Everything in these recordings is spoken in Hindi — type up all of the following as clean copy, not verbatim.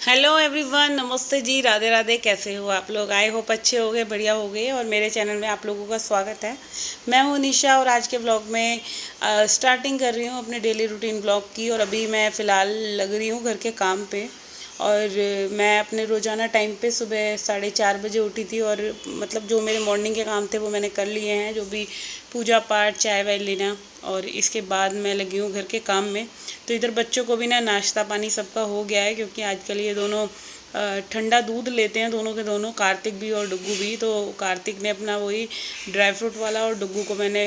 हेलो एवरीवन, नमस्ते जी, राधे राधे। कैसे हो आप लोग? आई होप अच्छे हो गए, बढ़िया हो गए। और मेरे चैनल में आप लोगों का स्वागत है। मैं हूँ निशा और आज के ब्लॉग में स्टार्टिंग कर रही हूँ अपने डेली रूटीन ब्लॉग की। और अभी मैं फ़िलहाल लग रही हूँ घर के काम पे। और मैं अपने रोज़ाना टाइम पे सुबह 4:30 बजे उठी थी और मतलब जो मेरे मॉर्निंग के काम थे वो मैंने कर लिए हैं, जो भी पूजा पाठ, चाय वाय लेना। और इसके बाद मैं लगी हूँ घर के काम में। तो इधर बच्चों को भी ना नाश्ता पानी सबका हो गया है, क्योंकि आजकल ये दोनों ठंडा दूध लेते हैं, दोनों के दोनों, कार्तिक भी और डुग्गू भी। तो कार्तिक ने अपना वही ड्राई फ्रूट वाला और डुग्गू को मैंने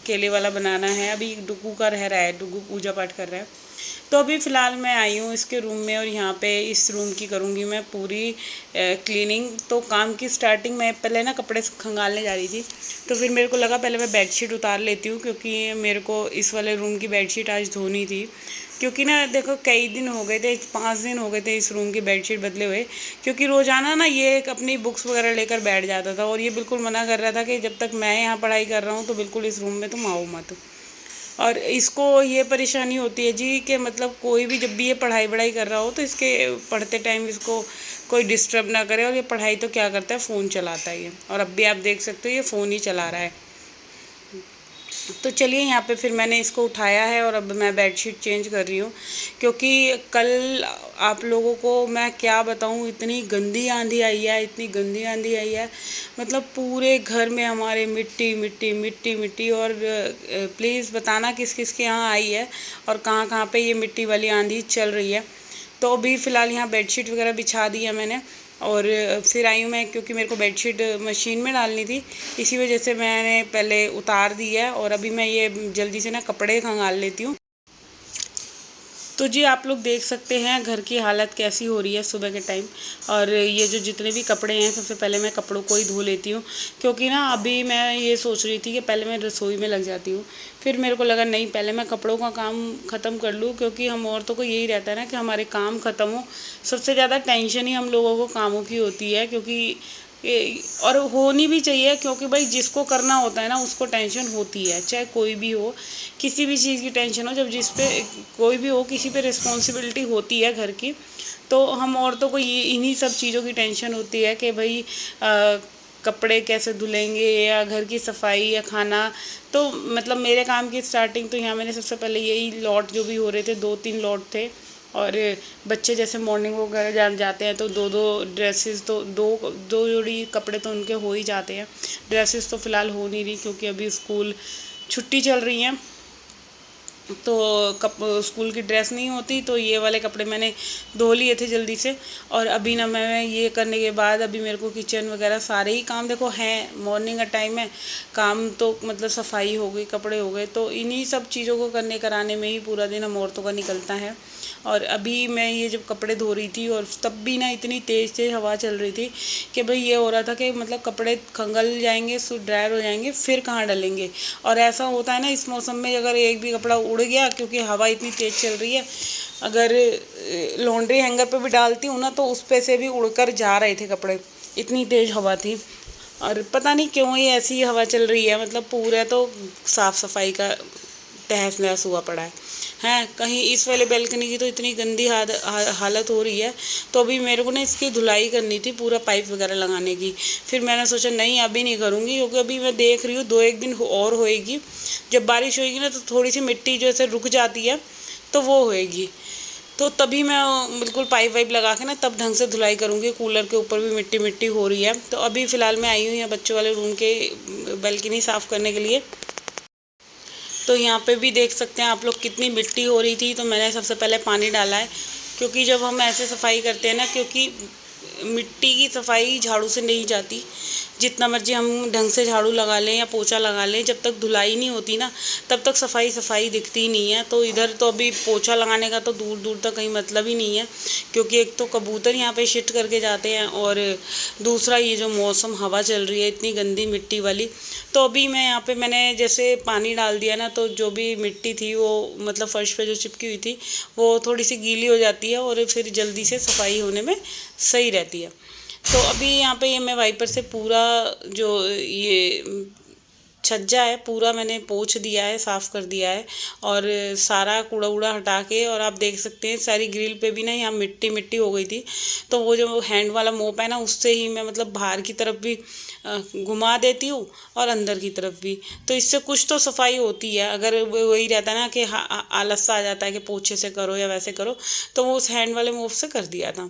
केले वाला बनाना है। अभी डुग्गू का रह रहा है, डुग्गू पूजा पाठ कर रहा है। तो अभी फ़िलहाल मैं आई हूँ इसके रूम में और यहाँ पे इस रूम की करूँगी मैं पूरी क्लीनिंग। तो काम की स्टार्टिंग मैं पहले ना कपड़े खंगालने जा रही थी, तो फिर मेरे को लगा पहले मैं बेडशीट उतार लेती हूँ, क्योंकि मेरे को इस वाले रूम की बेडशीट आज धोनी थी। क्योंकि ना देखो, कई दिन हो गए थे, 5 दिन हो गए थे इस रूम की बेडशीट बदले हुए। क्योंकि रोज़ाना ना ये एक अपनी बुक्स वगैरह लेकर बैठ जाता था और ये बिल्कुल मना कर रहा था कि जब तक मैं यहाँ पढ़ाई कर रहा हूँ तो बिल्कुल इस रूम में तुम आओ मत। और इसको ये परेशानी होती है जी कि मतलब कोई भी जब भी ये पढ़ाई वढ़ाई कर रहा हो तो इसके पढ़ते टाइम इसको कोई डिस्टर्ब ना करे। और ये पढ़ाई तो क्या करता है, फ़ोन चलाता है ये। और अब भी आप देख सकते हो ये फ़ोन ही चला रहा है। तो चलिए, यहाँ पे फिर मैंने इसको उठाया है और अब मैं बेडशीट चेंज कर रही हूँ। क्योंकि कल आप लोगों को मैं क्या बताऊँ, इतनी गंदी आंधी आई है, इतनी गंदी आंधी आई है। मतलब पूरे घर में हमारे मिट्टी मिट्टी मिट्टी मिट्टी। और प्लीज़ बताना किस किस के यहाँ आई है और कहाँ कहाँ पे ये मिट्टी वाली आंधी चल रही है। तो अभी फ़िलहाल यहाँ बेडशीट वगैरह बिछा दी है मैंने। और फिर आई हूँ मैं, क्योंकि मेरे को बेडशीट मशीन में डालनी थी, इसी वजह से मैंने पहले उतार दी है। और अभी मैं ये जल्दी से ना कपड़े खंगाल लेती हूँ। तो जी, आप लोग देख सकते हैं घर की हालत कैसी हो रही है सुबह के टाइम। और ये जो जितने भी कपड़े हैं, सबसे पहले मैं कपड़ों को ही धो लेती हूँ। क्योंकि ना अभी मैं ये सोच रही थी कि पहले मैं रसोई में लग जाती हूँ। फिर मेरे को लगा नहीं, पहले मैं कपड़ों का काम ख़त्म कर लूँ, क्योंकि हम औरतों को यही रहता है ना कि हमारे काम ख़त्म हो। सबसे ज़्यादा टेंशन ही हम लोगों को कामों की होती है, क्योंकि और होनी भी चाहिए। क्योंकि भाई जिसको करना होता है ना उसको टेंशन होती है, चाहे कोई भी हो, किसी भी चीज़ की टेंशन हो। जब जिस पे कोई भी हो, किसी पे रिस्पॉन्सिबिलिटी होती है घर की, तो हम औरतों को ये इन्हीं सब चीज़ों की टेंशन होती है कि भाई कपड़े कैसे धुलेंगे या घर की सफाई या खाना। तो मतलब मेरे काम की स्टार्टिंग तो यहाँ मैंने सबसे पहले यही लॉट जो भी हो रहे थे, 2-3 लॉट थे। और बच्चे जैसे मॉर्निंग वॉक वगैरह जाते हैं तो दो दो ड्रेसेस, तो दो दो जोड़ी कपड़े तो उनके हो ही जाते हैं। ड्रेसेस तो फ़िलहाल हो नहीं रही, क्योंकि अभी स्कूल छुट्टी चल रही हैं, तो स्कूल की ड्रेस नहीं होती। तो ये वाले कपड़े मैंने धो लिए थे जल्दी से। और अभी ना मैं ये करने के बाद अभी मेरे को किचन वगैरह सारे ही काम देखो हैं, मॉर्निंग का टाइम है, काम तो मतलब सफाई हो गई, कपड़े हो गए, तो इन्हीं सब चीज़ों को करने कराने में ही पूरा दिन हम औरतों का निकलता है। और अभी मैं ये जब कपड़े धो रही थी, और तब भी ना इतनी तेज़ तेज़ हवा चल रही थी कि भाई ये हो रहा था कि मतलब कपड़े खंगल जाएंगे, ड्रायर हो जाएंगे, फिर कहाँ डलेंगे। और ऐसा होता है ना इस मौसम में, अगर एक भी कपड़ा उड़ गया, क्योंकि हवा इतनी तेज़ चल रही है, अगर लॉन्ड्री हैंगर पे भी डालती हूँ ना तो उस पे से भी उड़कर जा रहे थे कपड़े, इतनी तेज़ हवा थी। और पता नहीं क्यों ये ऐसी हवा चल रही है, मतलब पूरा तो साफ़ सफाई का तहस नहस हुआ पड़ा है। हैं, कहीं इस वाले बैल्कनी की तो इतनी गंदी हालत हो रही है। तो अभी मेरे को ना इसकी धुलाई करनी थी, पूरा पाइप वगैरह लगाने की। फिर मैंने सोचा नहीं, अभी नहीं करूँगी, क्योंकि अभी मैं देख रही हूँ 2-1 दिन और होएगी। जब बारिश होएगी ना तो थोड़ी सी मिट्टी जो ऐसे रुक जाती है, तो वो होएगी। तो तभी मैं बिल्कुल पाइप वाइप लगा के ना तब ढंग से धुलाई करूँगी। कूलर के ऊपर भी मिट्टी मिट्टी हो रही है। तो अभी फ़िलहाल मैं आई हूँ यहाँ बच्चों वाले रूम के बैल्कनी साफ़ करने के लिए। तो यहाँ पे भी देख सकते हैं आप लोग कितनी मिट्टी हो रही थी। तो मैंने सबसे पहले पानी डाला है, क्योंकि जब हम ऐसे सफाई करते हैं ना, क्योंकि मिट्टी की सफाई झाड़ू से नहीं जाती। जितना मर्जी हम ढंग से झाड़ू लगा लें या पोछा लगा लें, जब तक धुलाई नहीं होती ना तब तक सफाई सफाई दिखती नहीं है। तो इधर तो अभी पोछा लगाने का तो दूर दूर तक कहीं मतलब ही नहीं है, क्योंकि एक तो कबूतर यहाँ पे शिफ्ट करके जाते हैं, और दूसरा ये जो मौसम हवा चल रही है इतनी गंदी मिट्टी वाली। तो अभी मैं यहाँ पे मैंने जैसे पानी डाल दिया ना, तो जो भी मिट्टी थी वो मतलब फर्श पे जो चिपकी हुई थी वो थोड़ी सी गीली हो जाती है, और फिर जल्दी से सफाई होने में सही रहती है। तो अभी यहाँ पे ये मैं वाइपर से पूरा जो ये छज्जा है पूरा मैंने पोंछ दिया है, साफ़ कर दिया है और सारा कूड़ा वूड़ा हटा के। और आप देख सकते हैं सारी ग्रिल पे भी ना यहाँ मिट्टी मिट्टी हो गई थी, तो वो जो हैंड वाला मोप है ना उससे ही मैं मतलब बाहर की तरफ भी घुमा देती हूँ और अंदर की तरफ भी, तो इससे कुछ तो सफाई होती है। अगर वही रहता ना कि आलस सा आ जाता है कि पोछे से करो या वैसे करो, तो वो उस हैंड वाले मोप से कर दिया था।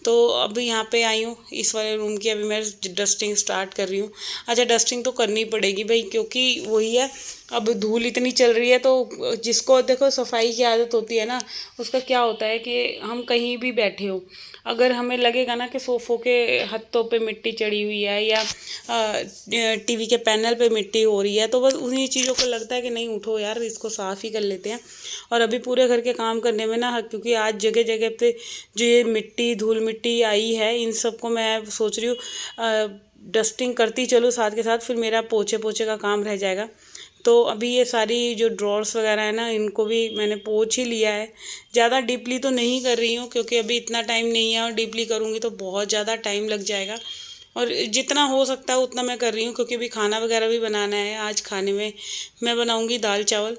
तो अब यहाँ पे आई हूँ इस वाले रूम की, अभी मैं डस्टिंग स्टार्ट कर रही हूँ। अच्छा, डस्टिंग तो करनी पड़ेगी भाई, क्योंकि वही है, अब धूल इतनी चल रही है तो जिसको देखो सफाई की आदत होती है ना, उसका क्या होता है कि हम कहीं भी बैठे हो, अगर हमें लगेगा ना कि सोफ़ों के हत्थों पे मिट्टी चढ़ी हुई है या टीवी के पैनल पे मिट्टी हो रही है, तो बस उन्हीं चीज़ों को लगता है कि नहीं उठो यार इसको साफ़ ही कर लेते हैं। और अभी पूरे घर के काम करने में ना, क्योंकि आज जगह जगह पे जो ये मिट्टी धूल मिट्टी आई है, इन सबको मैं सोच रही हूँ डस्टिंग करती चलो साथ के साथ, फिर मेरा पोछे पोछे का काम रह जाएगा। तो अभी ये सारी जो ड्रॉर्स वगैरह है ना, इनको भी मैंने पोंछ ही लिया है। ज़्यादा डीपली तो नहीं कर रही हूँ क्योंकि अभी इतना टाइम नहीं है, और डीपली करूँगी तो बहुत ज़्यादा टाइम लग जाएगा। और जितना हो सकता है उतना मैं कर रही हूँ, क्योंकि अभी खाना वगैरह भी बनाना है। आज खाने में मैं बनाऊँगी दाल चावल।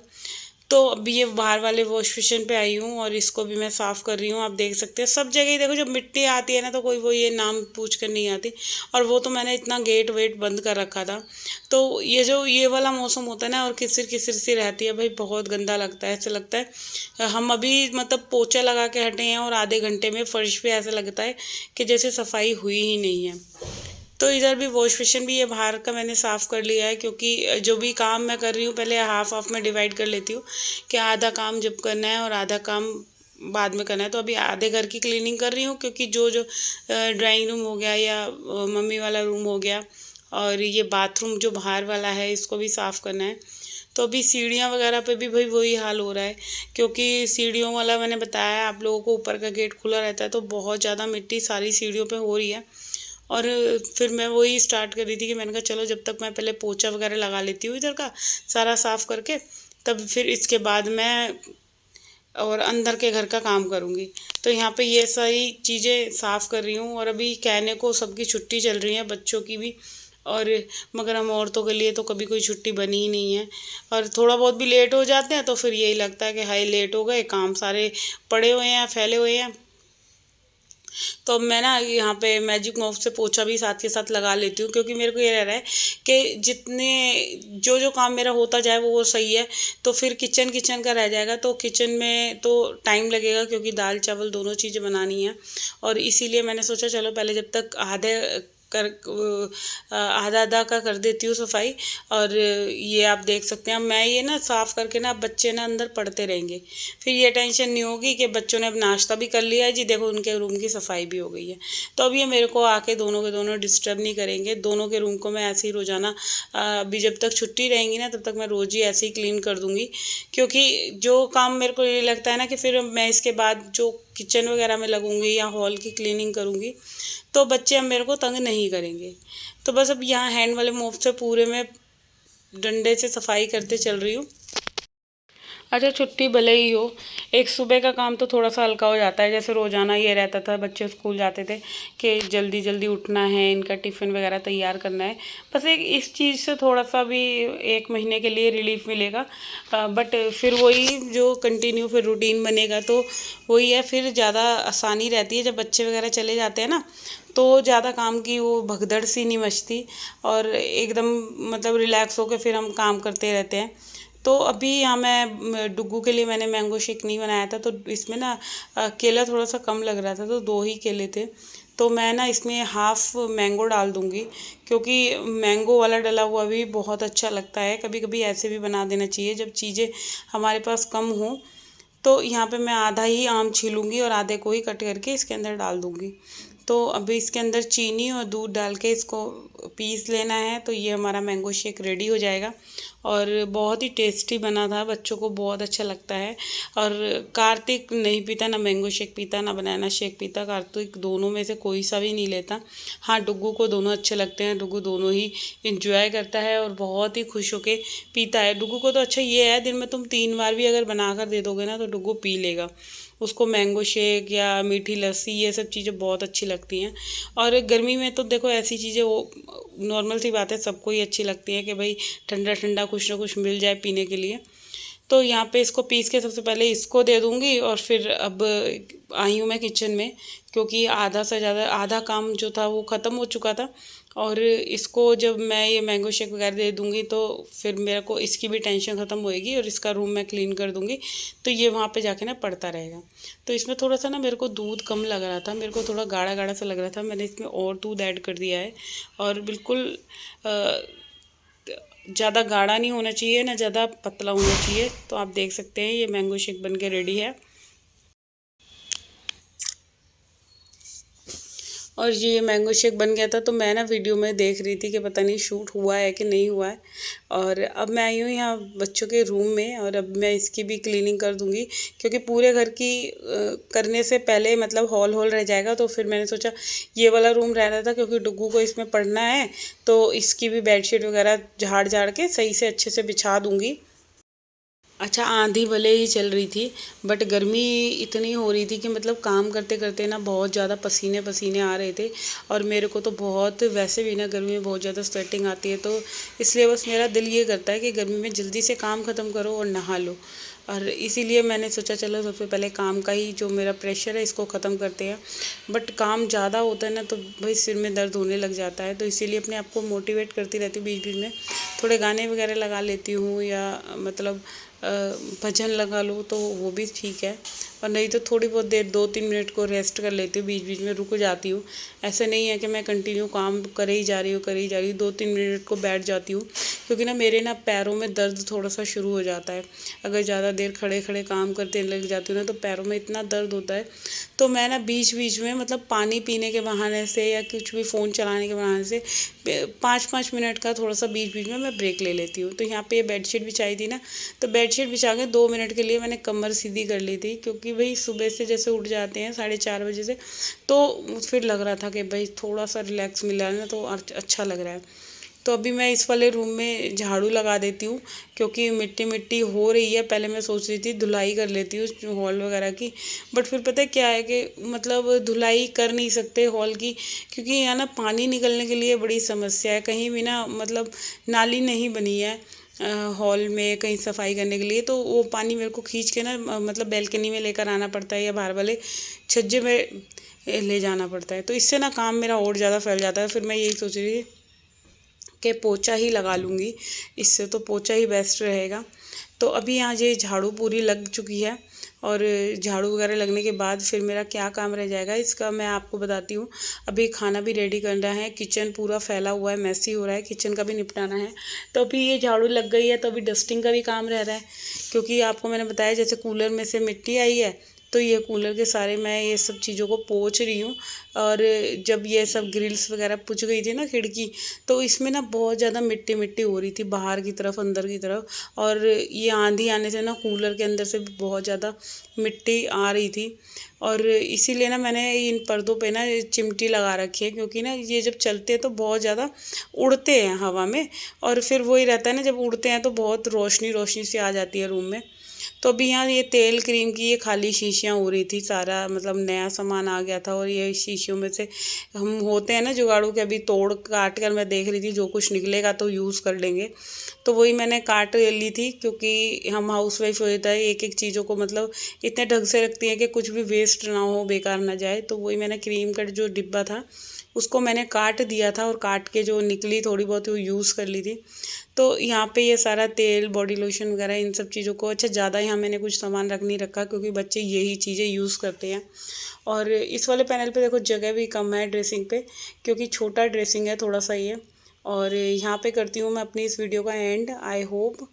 तो अभी ये बाहर वाले वॉश बेसिन पे आई हूँ और इसको भी मैं साफ़ कर रही हूँ। आप देख सकते हैं सब जगह ही देखो, जब मिट्टी आती है ना तो कोई वो ये नाम पूछ कर नहीं आती। और वो तो मैंने इतना गेट वेट बंद कर रखा था। तो ये जो ये वाला मौसम होता है ना, और किसिर किसिर सी रहती है भाई, बहुत गंदा लगता है। ऐसा लगता है हम अभी मतलब पोछा लगा के हटे हैं और आधे घंटे में फर्श पे ऐसा लगता है कि जैसे सफाई हुई ही नहीं है। तो इधर भी वॉश बेसिन भी ये बाहर का मैंने साफ़ कर लिया है, क्योंकि जो भी काम मैं कर रही हूँ पहले हाफ हाफ में डिवाइड कर लेती हूँ कि आधा काम जब करना है और आधा काम बाद में करना है। तो अभी आधे घर की क्लीनिंग कर रही हूँ, क्योंकि जो जो ड्राइंग रूम हो गया या मम्मी वाला रूम हो गया, और ये बाथरूम जो बाहर वाला है इसको भी साफ़ करना है। तो अभी सीढ़ियाँ वगैरह पे भी भाई वही हाल हो रहा है, क्योंकि सीढ़ियों वाला मैंने बताया आप लोगों को, ऊपर का गेट खुला रहता है तो बहुत ज़्यादा मिट्टी सारी सीढ़ियों पे हो रही है। और फिर मैं वही स्टार्ट कर रही थी कि मैंने कहा चलो जब तक मैं पहले पोछा वगैरह लगा लेती हूँ इधर का सारा साफ़ करके, तब फिर इसके बाद मैं और अंदर के घर का काम करूँगी। तो यहाँ पे ये सारी चीज़ें साफ़ कर रही हूँ। और अभी कहने को सबकी छुट्टी चल रही है, बच्चों की भी, और मगर हम औरतों के लिए तो कभी कोई छुट्टी बनी ही नहीं है। और थोड़ा बहुत भी लेट हो जाते हैं तो फिर यही लगता है कि हाय लेट हो गए, काम सारे पड़े हुए हैं फैले हुए हैं। तो मैं ना यहाँ पे मैजिक मोप से पोछा भी साथ के साथ लगा लेती हूँ, क्योंकि मेरे को ये रह रहा है कि जितने जो जो काम मेरा होता जाए वो सही है। तो फिर किचन किचन का रह जाएगा, तो किचन में तो टाइम लगेगा क्योंकि दाल चावल दोनों चीज़ें बनानी है। और इसीलिए मैंने सोचा चलो पहले जब तक आधा आधा का कर देती हूँ सफाई। और ये आप देख सकते हैं, मैं ये ना साफ़ करके ना बच्चे ना अंदर पढ़ते रहेंगे, फिर ये टेंशन नहीं होगी कि बच्चों ने अब नाश्ता भी कर लिया है जी, देखो उनके रूम की सफाई भी हो गई है। तो अब ये मेरे को आके दोनों के दोनों डिस्टर्ब नहीं करेंगे। दोनों के रूम को मैं ऐसे ही रोज़ाना अभी जब तक छुट्टी रहेंगी ना तब तक मैं रोज़ ही ऐसे ही क्लीन कर दूँगी, क्योंकि जो काम मेरे को ये लगता है ना कि फिर मैं इसके बाद जो किचन वगैरह में लगूंगी या हॉल की क्लीनिंग करूँगी तो बच्चे अब मेरे को तंग नहीं करेंगे। तो बस अब यहाँ हैंड वाले मोप से पूरे में डंडे से सफाई करते चल रही हूँ। अच्छा, छुट्टी भले ही हो, एक सुबह का काम तो थोड़ा सा हल्का हो जाता है। जैसे रोज़ाना ये रहता था, बच्चे स्कूल जाते थे कि जल्दी जल्दी उठना है, इनका टिफ़िन वगैरह तैयार करना है। बस एक इस चीज़ से थोड़ा सा भी 1 महीने के लिए रिलीफ मिलेगा। बट फिर वही जो कंटिन्यू फिर रूटीन बनेगा तो वही है, फिर ज़्यादा आसानी रहती है जब बच्चे वगैरह चले जाते हैं ना, तो ज़्यादा काम की वो भगदड़ सी नहीं मचती और एकदम मतलब रिलैक्स होकर फिर हम काम करते रहते हैं। तो अभी यहाँ मैं डुग्गू के लिए मैंने मैंगो शेक नहीं बनाया था, तो इसमें ना केला थोड़ा सा कम लग रहा था तो 2 ही केले थे। तो मैं ना इसमें हाफ़ मैंगो डाल दूँगी, क्योंकि मैंगो वाला डला हुआ भी बहुत अच्छा लगता है। कभी कभी ऐसे भी बना देना चाहिए जब चीज़ें हमारे पास कम हों। तो यहाँ पे मैं आधा ही आम छीलूँगी और आधे को ही कट करके इसके अंदर डाल दूँगी। तो अभी इसके अंदर चीनी और दूध डाल के इसको पीस लेना है, तो ये हमारा मैंगो शेक रेडी हो जाएगा। और बहुत ही टेस्टी बना था, बच्चों को बहुत अच्छा लगता है। और कार्तिक नहीं पीता, ना मैंगो शेक पीता ना बनाना शेक पीता। कार्तिक दोनों में से कोई सा भी नहीं लेता। हाँ, डुग्गू को दोनों अच्छे लगते हैं, डुग्गू दोनों ही इंजॉय करता है और बहुत ही खुश होके पीता है। डुग्गू को तो अच्छा ये है, दिन में तुम 3 बार भी अगर बना कर दे दोगे ना तो डुग्गू पी लेगा। उसको मैंगो शेक या मीठी लस्सी ये सब चीज़ें बहुत अच्छी लगती हैं। और गर्मी में तो देखो ऐसी चीज़ें वो नॉर्मल सी बात है, सबको ही अच्छी लगती है कि भाई ठंडा ठंडा कुछ ना कुछ मिल जाए पीने के लिए। तो यहाँ पे इसको पीस के सबसे पहले इसको दे दूँगी और फिर अब आई हूँ मैं किचन में, क्योंकि आधा से ज़्यादा आधा काम जो था वो ख़त्म हो चुका था। और इसको जब मैं ये मैंगो शेक वगैरह दे दूँगी तो फिर मेरे को इसकी भी टेंशन ख़त्म होएगी और इसका रूम मैं क्लीन कर दूँगी, तो ये वहाँ पे जाके ना पड़ता रहेगा। तो इसमें थोड़ा सा ना मेरे को दूध कम लग रहा था, मेरे को थोड़ा गाढ़ा गाढ़ा सा लग रहा था, मैंने इसमें और दूध ऐड कर दिया है। और बिल्कुल ज़्यादा गाढ़ा नहीं होना चाहिए ना ज़्यादा पतला होना चाहिए। तो आप देख सकते हैं ये मैंगो शेक बन के रेडी है। और ये मैंगो शेक बन गया था, तो मैं ना वीडियो में देख रही थी कि पता नहीं शूट हुआ है कि नहीं हुआ है। और अब मैं आई हूँ यहाँ बच्चों के रूम में और अब मैं इसकी भी क्लीनिंग कर दूँगी, क्योंकि पूरे घर की करने से पहले मतलब हॉल हॉल रह जाएगा। तो फिर मैंने सोचा ये वाला रूम रह रहा था, क्योंकि डुग्गू को इसमें पढ़ना है, तो इसकी भी बेडशीट वगैरह झाड़ झाड़ के सही से अच्छे से बिछा दूँगी। अच्छा, आंधी भले ही चल रही थी, बट गर्मी इतनी हो रही थी कि मतलब काम करते करते ना बहुत ज़्यादा पसीने पसीने आ रहे थे। और मेरे को तो बहुत वैसे भी ना गर्मी में बहुत ज़्यादा स्वेटिंग आती है, तो इसलिए बस मेरा दिल ये करता है कि गर्मी में जल्दी से काम ख़त्म करो और नहा लो। और इसीलिए मैंने सोचा चलो सबसे पहले काम का ही जो मेरा प्रेशर है इसको ख़त्म करते हैं। बट काम ज़्यादा होता है ना तो भाई सिर में दर्द होने लग जाता है, तो इसीलिए अपने आप को मोटिवेट करती रहती हूँ बीच बीच में। थोड़े गाने वगैरह लगा लेती हूँ या मतलब भजन लगा लो तो वो भी ठीक है। और नहीं तो थोड़ी बहुत देर 2-3 मिनट को रेस्ट कर लेती हूँ, बीच बीच में रुक जाती हूँ। ऐसा नहीं है कि मैं कंटिन्यू काम करे ही जा रही हूँ 2-3 मिनट को बैठ जाती हूँ, क्योंकि ना मेरे ना पैरों में दर्द थोड़ा सा शुरू हो जाता है। अगर ज़्यादा देर खड़े खड़े काम करते लग जाती हूँ ना तो पैरों में इतना दर्द होता है। तो मैं ना बीच बीच में मतलब पानी पीने के बहाने से या कुछ भी फ़ोन चलाने के बहाने से 5-5 मिनट का थोड़ा सा बीच बीच में मैं ब्रेक ले लेती हूँ। तो यहाँ पे ये बेडशीट बिछाई थी ना, तो बेडशीट बिछा के 2 मिनट के लिए मैंने कमर सीधी कर ली थी, क्योंकि भाई सुबह से जैसे उठ जाते हैं 4:30 बजे से, तो फिर लग रहा था कि भाई थोड़ा सा रिलैक्स मिला है ना तो अच्छा लग रहा है। तो अभी मैं इस वाले रूम में झाड़ू लगा देती हूँ, क्योंकि मिट्टी मिट्टी हो रही है। पहले मैं सोच रही थी धुलाई कर लेती हूँ हॉल वगैरह की, बट फिर पता है क्या है कि मतलब धुलाई कर नहीं सकते हॉल की, क्योंकि यहाँ ना पानी निकलने के लिए बड़ी समस्या है। कहीं भी ना मतलब नाली नहीं बनी है हॉल में कहीं सफाई करने के लिए, तो वो पानी मेरे को खींच के ना मतलब बैल्कनी में लेकर आना पड़ता है या बाहर वाले छज्जे में ले जाना पड़ता है। तो इससे ना काम मेरा और ज़्यादा फैल जाता है। फिर मैं यही सोच रही थी कि पोछा ही लगा लूँगी, इससे तो पोछा ही बेस्ट रहेगा। तो अभी यहाँ ये झाड़ू पूरी लग चुकी है, और झाड़ू वगैरह लगने के बाद फिर मेरा क्या काम रह जाएगा इसका मैं आपको बताती हूँ। अभी खाना भी रेडी करना है, किचन पूरा फैला हुआ है, मैसी हो रहा है, किचन का भी निपटाना है। तो अभी ये झाड़ू लग गई है, तो अभी डस्टिंग का भी काम रह रहा है, क्योंकि आपको मैंने बताया जैसे कूलर में से मिट्टी आई है, तो ये कूलर के सारे मैं ये सब चीज़ों को पोंछ रही हूँ। और जब ये सब ग्रिल्स वगैरह पुछ गई थी ना खिड़की, तो इसमें ना बहुत ज़्यादा मिट्टी मिट्टी हो रही थी बाहर की तरफ अंदर की तरफ, और ये आंधी आने से ना कूलर के अंदर से भी बहुत ज़्यादा मिट्टी आ रही थी। और इसीलिए ना मैंने इन पर्दों पे ना चिमटी लगा रखी है, क्योंकि ना ये जब चलते हैं तो बहुत ज़्यादा उड़ते हैं हवा में, और फिर वही रहता है ना जब उड़ते हैं तो बहुत रोशनी रोशनी सी आ जाती है रूम में। तो अभी यहाँ ये तेल क्रीम की ये खाली शीशियाँ हो रही थी, सारा मतलब नया सामान आ गया था, और ये शीशियों में से हम होते हैं ना जुगाड़ू के, अभी तोड़ काट कर मैं देख रही थी जो कुछ निकलेगा तो यूज़ कर लेंगे। तो वही मैंने काट ली थी, क्योंकि हम हाउस वाइफ होता है एक एक चीज़ों को मतलब इतने ढंग से रखती हैं कि कुछ भी वेस्ट ना हो, बेकार ना जाए। तो वही मैंने क्रीम का जो डिब्बा था उसको मैंने काट दिया था, और काट के जो निकली थोड़ी बहुत वो यूज़ कर ली थी। तो यहाँ पे ये सारा तेल बॉडी लोशन वगैरह इन सब चीज़ों को, अच्छा ज़्यादा यहाँ मैंने कुछ सामान रख नहीं रखा, क्योंकि बच्चे यही चीज़ें यूज़ करते हैं। और इस वाले पैनल पे देखो जगह भी कम है ड्रेसिंग पे, क्योंकि छोटा ड्रेसिंग है थोड़ा सा ये। और यहाँ पे करती हूँ मैं अपनी इस वीडियो का एंड। I hope